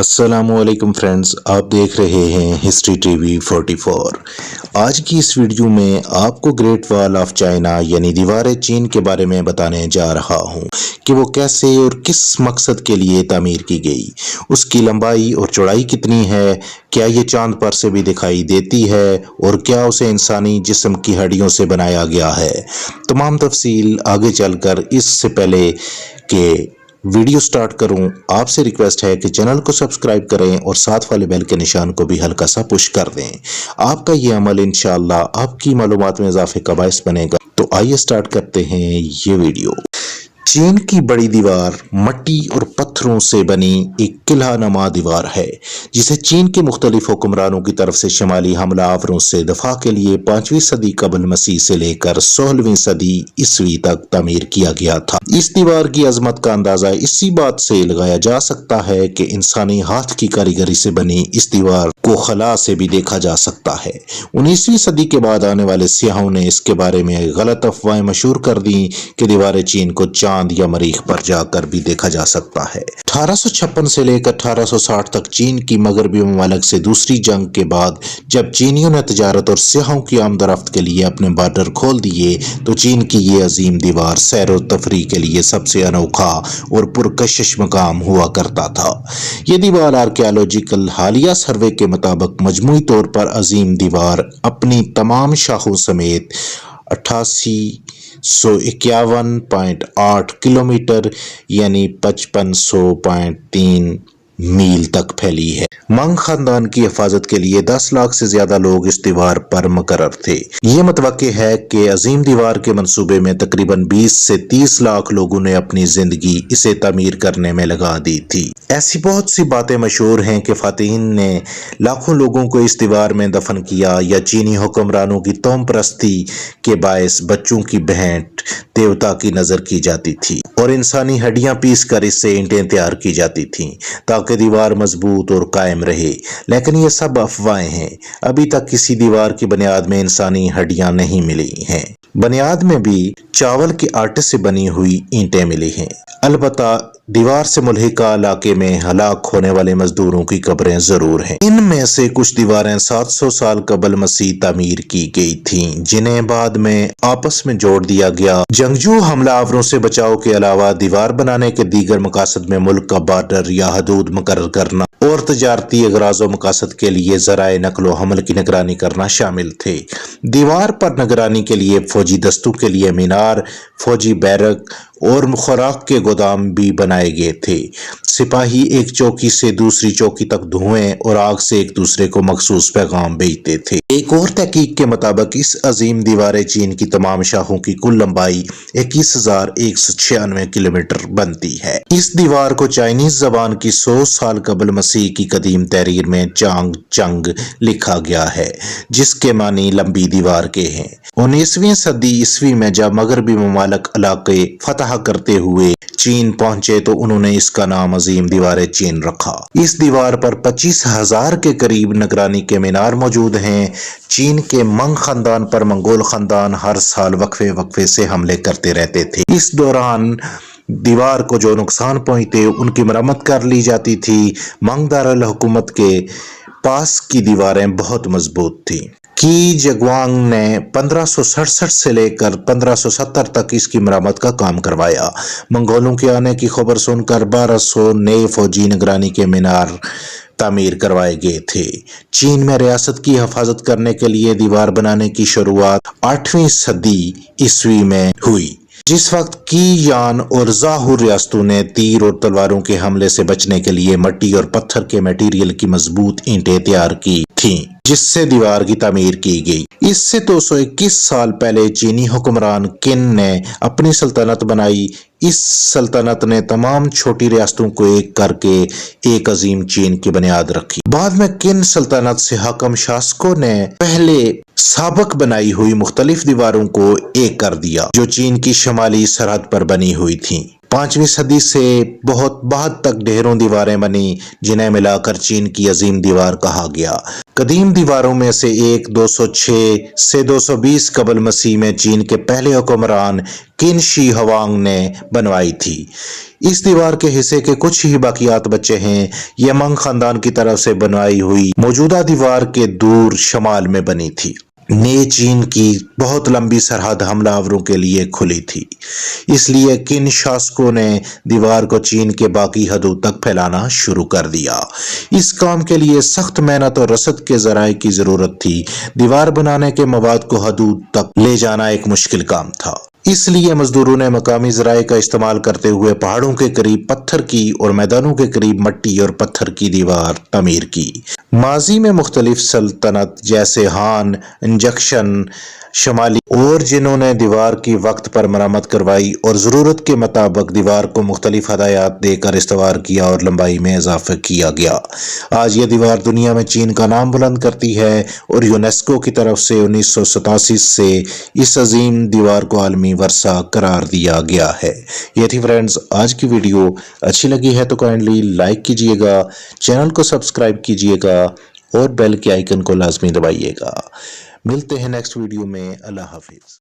अस्सलाम वालेकुम फ्रेंड्स, आप देख रहे हैं हिस्ट्री टीवी 44। आज की इस वीडियो में आपको ग्रेट वॉल ऑफ चाइना यानी दीवार चीन के बारे में बताने जा रहा हूं कि वो कैसे और किस मकसद के लिए तामीर की गई, उसकी लंबाई और चौड़ाई कितनी है, क्या ये चांद पर से भी दिखाई देती है और क्या उसे इंसानी जिस्म की हड्डियों से बनाया गया है। तमाम तफसील आगे चलकर, इससे पहले कि वीडियो स्टार्ट करूं, आपसे रिक्वेस्ट है कि चैनल को सब्सक्राइब करें और साथ वाले बेल के निशान को भी हल्का सा पुश कर दें। आपका ये अमल इंशाअल्लाह आपकी मालूमात में इजाफे का बायस बनेगा। तो आइए स्टार्ट करते हैं ये वीडियो। चीन की बड़ी दीवार मट्टी और पत्थरों से बनी एक किला नुमा दीवार है, जिसे चीन के मुख्तलिफ हुक्मरानों की तरफ से शुमाली हमलावरों से दफा के लिए 5वीं सदी कबल मसीह से लेकर 16वीं सदी ईस्वी तक तामीर किया गया था। इस दीवार की अजमत का अंदाजा इसी बात से लगाया जा सकता है कि इंसानी हाथ की कारीगरी से बनी इस दीवार को खला से भी देखा जा सकता है। 19वीं सदी के बाद आने वाले सियाहों ने इसके बारे में गलत अफवाहें मशहूर कर दी कि दीवार चीन को चांद या मरीख पर जाकर भी देखा जा सकता है। 1856 से लेकर 1860 तक चीन की मगरबी ममालिक से दूसरी जंग के बाद जब चीनियों ने तिजारत और सियाहों की आमदरफ्त के लिए अपने बॉर्डर खोल दिए, तो चीन की ये अजीम दीवार सैर और तफरी के लिए सबसे अनोखा और पुरकशिश मकाम हुआ करता था। ये दीवार आर्कियोलॉजिकल हालिया सर्वे के मुताबिक मजमूई तौर पर अजीम दीवार अपनी तमाम शाखों समेत 8851.8 किलोमीटर यानी 5500.3 मील तक फैली है। मंग खानदान की हिफाजत के लिए 10 लाख से ज्यादा लोग इस दीवार पर मुकर्रर थे। ये मतवक्के है कि अजीम दीवार के मंसूबे में तकरीबन 20 से 30 लाख लोगों ने अपनी जिंदगी इसे तामीर करने में लगा दी थी। ऐसी बहुत सी बातें मशहूर हैं कि फातिहीन ने लाखों लोगों को इस दीवार में दफन किया, या चीनी हुक्मरानों की तौम परस्ती के बायस बच्चों की भेंट देवता की नजर की जाती थी और इंसानी हड्डियां पीस कर इससे ईंटें तैयार की जाती थीं ताकि दीवार मजबूत और कायम रहे। लेकिन ये सब अफवाहें हैं। अभी तक किसी दीवार की बुनियाद में इंसानी हड्डियां नहीं मिली हैं। बुनियाद में भी चावल के आटे से बनी हुई ईंटें मिली हैं। अलबत्ता दीवार से मुल्हिका इलाके में हलाक होने वाले मजदूरों की कब्रें जरूर हैं। इनमें से कुछ दीवारें 700 साल कबल मसीह तामीर की गई थीं, जिन्हें बाद में आपस में जोड़ दिया गया। जंगजू हमलावरों से बचाव के अलावा दीवार बनाने के दीगर मकासद में मुल्क का बॉर्डर या हदूद मुकर्रर करना और तजारती अगराज़ व मकासद के लिए ज़राए नकलो हमल की निगरानी करना शामिल थे। दीवार पर निगरानी के लिए फौजी दस्तों के लिए मीनार, फौजी बैरक और खुराक के गोदाम भी बनाए गए थे। सिपाही एक चौकी से दूसरी चौकी तक धुएं और आग से एक दूसरे को मखसूस पैगाम भेजते थे। एक और तहकीक के मुताबिक इस अजीम दीवार चीन की तमाम शाखों की कुल लंबाई 21,196 किलोमीटर बनती है। इस दीवार को चाइनीज जबान की 100 साल कबल मसीह की कदीम तहरीर में चांग चंग लिखा गया है, जिसके मानी लंबी दीवार के हैं। 19वीं सदी ईस्वी में जब मगरबी ममालिक इलाके फतह करते हुए चीन पहुंचे, तो उन्होंने इसका नाम अजीम दीवार चीन रखा। इस दीवार पर 25,000 के करीब निगरानी के मीनार मौजूद हैं। चीन के मंग खानदान पर मंगोल खानदान हर साल वक्फे वक्फे से हमले करते रहते थे। इस दौरान दीवार को जो नुकसान पहुंचते उनकी मरम्मत कर ली जाती थी। मंग दारुल हुकूमत के पास की दीवारें बहुत मजबूत थी। की जगवांग ने 1567 से लेकर 1570 तक इसकी मरम्मत का काम करवाया। मंगोलों के आने की खबर सुनकर 1200 नए फौजी निगरानी के मीनार तामीर करवाए गए थे। चीन में रियासत की हिफाजत करने के लिए दीवार बनाने की शुरुआत 8वीं सदी ईस्वी में हुई, जिस वक्त की यान और जाहूर रियासतों ने तीर और तलवारों के हमले से बचने के लिए मट्टी और पत्थर के मटेरियल की मजबूत ईंटें तैयार की थीं, जिससे दीवार की तामीर की गई। इससे 221 साल पहले चीनी हुक्मरान किन ने अपनी सल्तनत बनाई। इस सल्तनत ने तमाम छोटी रियासतों को एक करके एक अजीम चीन की बुनियाद रखी। बाद में किन सल्तनत से हाकिम शासकों ने पहले साबक बनाई हुई मुख्तलिफ दीवारों को एक कर दिया, जो चीन की शमाली सरहद पर बनी हुई थी। 5वीं सदी से बहुत बाद तक ढेरों दीवारें बनी, जिन्हें मिलाकर चीन की अजीम दीवार कहा गया। कदीम दीवारों में से एक 206 से 220 कबल मसीह में चीन के पहले हुक्मरान किन शी हुआंग ने बनवाई थी। इस दीवार के हिस्से के कुछ ही बाकियात बचे हैं। यह मंग खानदान की तरफ से बनवाई हुई मौजूदा दीवार के दूर शमाल में बनी थी। ने चीन की बहुत लंबी सरहद हमलावरों के लिए खुली थी, इसलिए किन शासकों ने दीवार को चीन के बाकी हदों तक फैलाना शुरू कर दिया। इस काम के लिए सख्त मेहनत और रसद के जराये की जरूरत थी। दीवार बनाने के मवाद को हदों तक ले जाना एक मुश्किल काम था, इसलिए मजदूरों ने मकामी जराये का इस्तेमाल करते हुए पहाड़ों के करीब पत्थर की और मैदानों के करीब मट्टी और पत्थर की दीवार तमीर की। माजी में मुख्तलिफ सल्तनत जैसे हान, इंजक्शन, शमाली और जिन्होंने दीवार की वक्त पर मरम्मत करवाई और ज़रूरत के मुताबिक दीवार को मुख्तलिफ हदायत देकर इस्तवार किया और लंबाई में इजाफा किया गया। आज यह दीवार दुनिया में चीन का नाम बुलंद करती है और यूनेस्को की तरफ से 1987 से इस अजीम दीवार को आलमी वर्सा करार दिया गया है। ये थी फ्रेंड्स आज की वीडियो। अच्छी लगी है तो काइंडली लाइक कीजिएगा, चैनल को सब्सक्राइब कीजिएगा और बेल के आइकन को लाजमी दबाइएगा। मिलते हैं नेक्स्ट वीडियो में। अल्लाह हाफिज।